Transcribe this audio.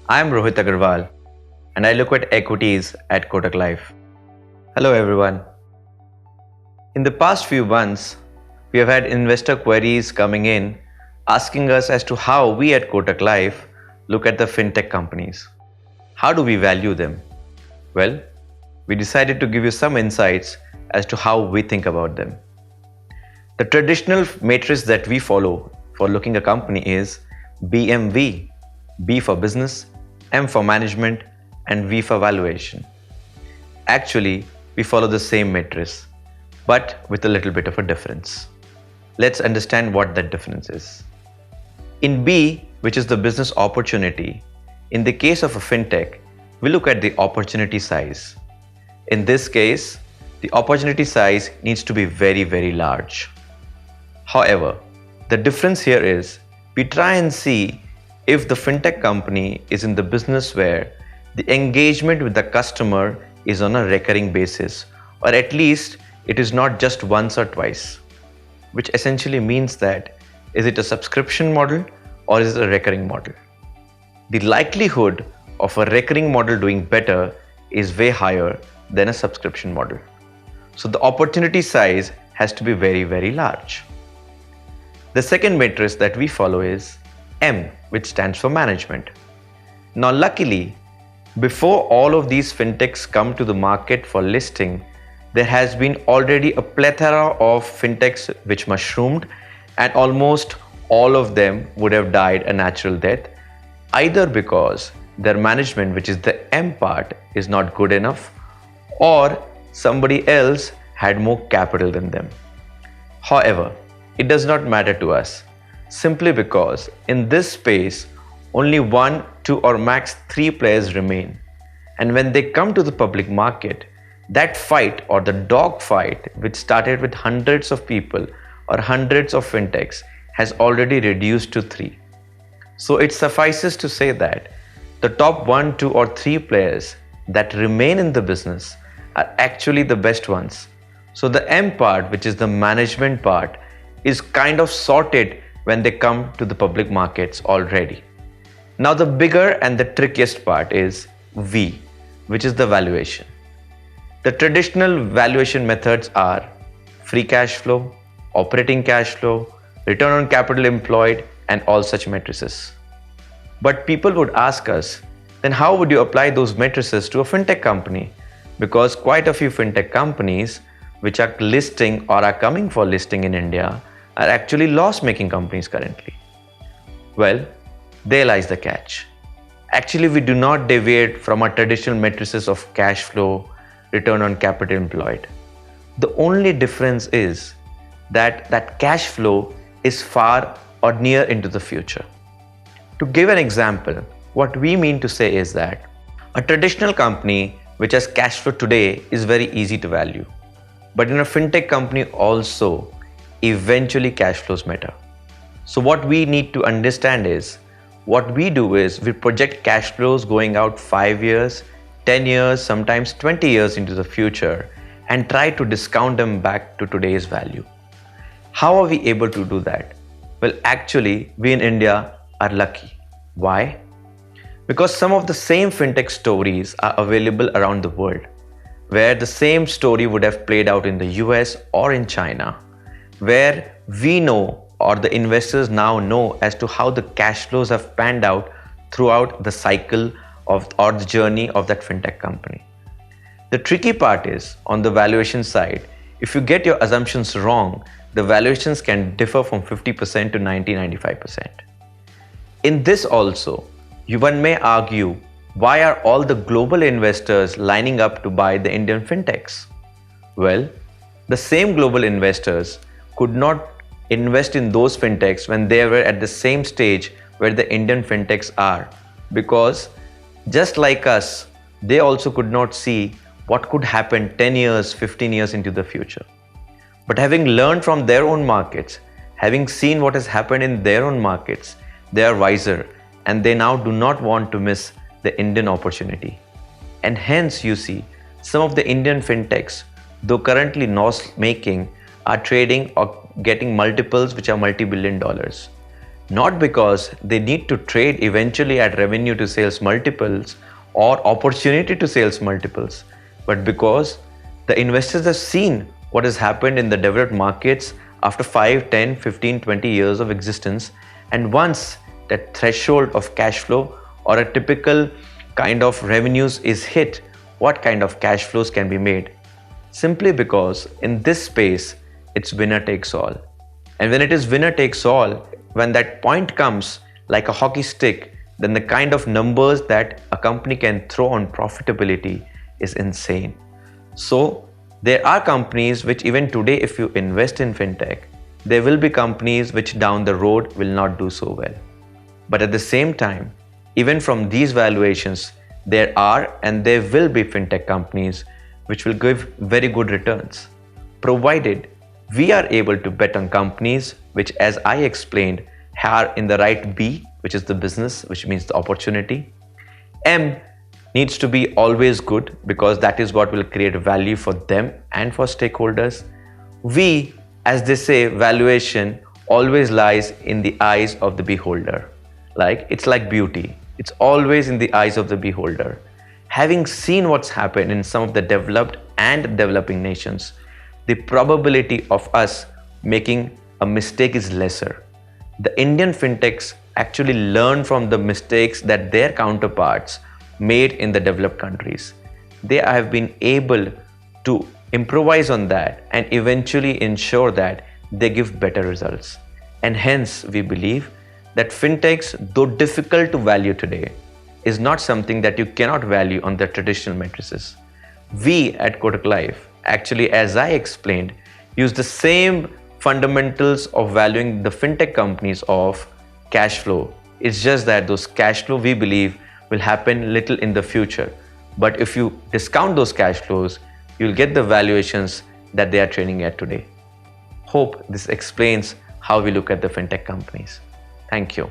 I'm Rohit Agarwal and I look at equities at Kotak Life. Hello everyone. In the past few months, we have had investor queries coming in asking us as to how we at Kotak Life look at the fintech companies. How do we value them? Well, we decided to give you some insights as to how we think about them. The traditional matrix that we follow for looking a company is BMV, B for business, M for management, and V for valuation. Actually, we follow the same matrix, but with a little bit of a difference. Let's understand what that difference is. In B, which is the business opportunity, in the case of a fintech, we look at the opportunity size. In this case, the opportunity size needs to be very, very large. However, the difference here is we try and see if the fintech company is in the business where the engagement with the customer is on a recurring basis, or at least it is not just once or twice, which essentially means that is it a subscription model or is it a recurring model? The likelihood of a recurring model doing better is way higher than a subscription model. So the opportunity size has to be very, very large. The second matrix that we follow is M, which stands for management. Now, luckily, before all of these fintechs come to the market for listing, there has been already a plethora of fintechs which mushroomed, and almost all of them would have died a natural death, either because their management, which is the M part, is not good enough, or somebody else had more capital than them. However, it does not matter to us, simply because in this space, only 1, 2 or max 3 players remain. And when they come to the public market, that fight or the dog fight, which started with hundreds of people or hundreds of fintechs, has already reduced to 3. So it suffices to say that the top 1, 2 or 3 players that remain in the business are actually the best ones. So the M part, which is the management part, is kind of sorted when they come to the public markets already. Now the bigger and the trickiest part is V, which is the valuation. The traditional valuation methods are free cash flow, operating cash flow, return on capital employed, and all such matrices. But people would ask us, then how would you apply those matrices to a fintech company? Because quite a few fintech companies which are listing or are coming for listing in India are actually loss-making companies currently. Well, there lies the catch. Actually, we do not deviate from our traditional matrices of cash flow, return on capital employed. The only difference is that that cash flow is far or near into the future. To give an example, what we mean to say is that a traditional company which has cash flow today is very easy to value. But in a fintech company also, eventually cash flows matter. So what we need to understand is, what we do is we project cash flows going out 5 years, 10 years, sometimes 20 years into the future and try to discount them back to today's value. How are we able to do that? Well, actually, we in India are lucky. Why? Because some of the same fintech stories are available around the world, where the same story would have played out in the US or in China, where we know or the investors now know as to how the cash flows have panned out throughout the cycle of or the journey of that fintech company. The tricky part is on the valuation side, if you get your assumptions wrong, the valuations can differ from 50% to 90-95%. In this also, one may argue, why are all the global investors lining up to buy the Indian fintechs? Well, the same global investors could not invest in those fintechs when they were at the same stage where the Indian fintechs are, because just like us, they also could not see what could happen 10 years, 15 years into the future. But having learned from their own markets, having seen what has happened in their own markets, they are wiser and they now do not want to miss the Indian opportunity. And hence you see some of the Indian fintechs, though currently loss making, are trading or getting multiples which are multi-billion dollars. not because they need to trade eventually at revenue to sales multiples or opportunity to sales multiples, but because the investors have seen what has happened in the developed markets after 5, 10, 15, 20 years of existence. And once that threshold of cash flow or a typical kind of revenues is hit, what kind of cash flows can be made? Simply because in this space, it's winner takes all. And when it is winner takes all, when that point comes like a hockey stick, then the kind of numbers that a company can throw on profitability is insane. So there are companies which even today, if you invest in fintech, there will be companies which down the road will not do so well. But at the same time, even from these valuations, there are and there will be fintech companies which will give very good returns, provided we are able to bet on companies which, as I explained, are in the right B, which is the business, which means the opportunity. M needs to be always good because that is what will create value for them and for stakeholders. V, as they say, valuation always lies in the eyes of the beholder. Like it's like beauty. It's always in the eyes of the beholder. Having seen what's happened in some of the developed and developing nations, the probability of us making a mistake is lesser. The Indian fintechs actually learn from the mistakes that their counterparts made in the developed countries. They have been able to improvise on that and eventually ensure that they give better results. And hence, we believe that fintechs, though difficult to value today, is not something that you cannot value on the traditional matrices. We at Kotak Life, actually, as I explained, use the same fundamentals of valuing the fintech companies of cash flow. It's just that those cash flow, we believe, will happen little in the future. But if you discount those cash flows, you'll get the valuations that they are trading at today. Hope this explains how we look at the fintech companies. Thank you.